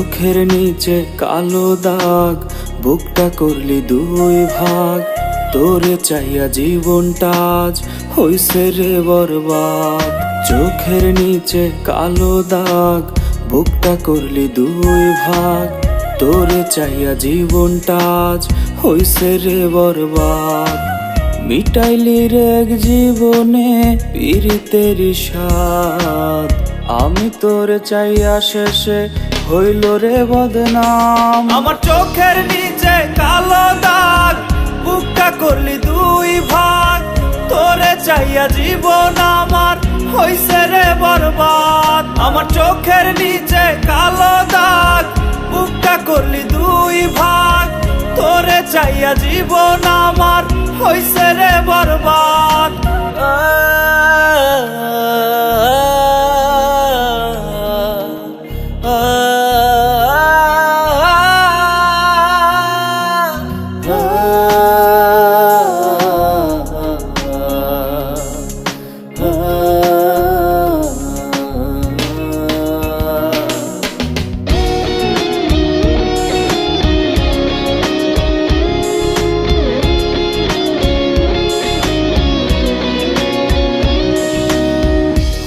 চোখের নিচে কালো দাগ, বুকটা করলি দুই ভাগ। তোরে চাইয়া জীবনটা আজ হইছে রে বরবাদ। চোখের নিচে কালো দাগ, বুকটা করলি দুই ভাগ। তোরে চাইয়া জীবনটা আজ হইছে রে বরবাদ। মিটাইলি রে এক জীবনে পীড়িতের স্বাদ। আমি তোরে চাইয়া শেষে হইল রে বদনাম। আমার চোখের নিচে কালো দাগ, বুকটা করলি দুই ভাগ। তোরে চাইয়া জীবন আমার হইছে রে বরবাদ। আমার চোখের নিচে কালো দাগ, বুকটা করলি দুই ভাগ। তোরে চাইয়া জীবন আমার হইছে রে বরবাদ।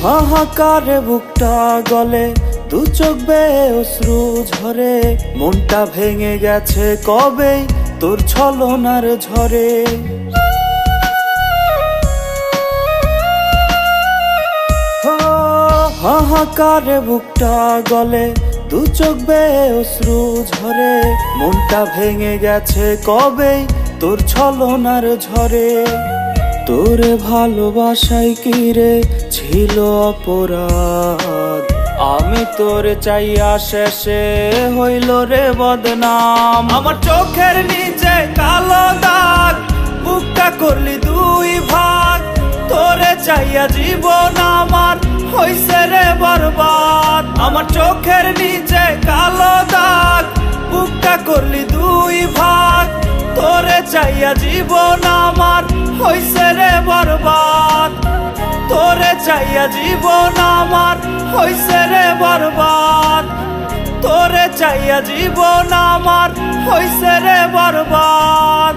হাহাকারে বুকটা গলে, দু চোখ বেয়ে অশ্রু ঝরে। মনটা ভেঙে গেছে কবে তোর ছলনার ঝরে। হাহাকারে বুকটা গলে, দু চোখ বেয়ে অশ্রু ঝরে। মনটা ভেঙে গেছে কবে তোর ছলনার ঝরে। তোরে ভালোবাসাই কি রে ছিল অপরাধ। আমি তোরে চাইয়া শেষে হইল রে বদনাম। আমার চোখের নিচে কালো দাগ, বুকটা করলি দুই ভাগ। তোরে চাইয়া জীবন আমার হইছে রে বরবাদ। আমার চোখের নিচে কালো দাগ, বুকটা করলি দুই ভাগ। তোরে চাইয়া জীবন আমার হইছে রে বরবাদ। তোরে চাইয়া জীবন আমার হইছে রে বরবাদ। তোরে চাইয়া জীবন আমার হইছে রে বরবাদ।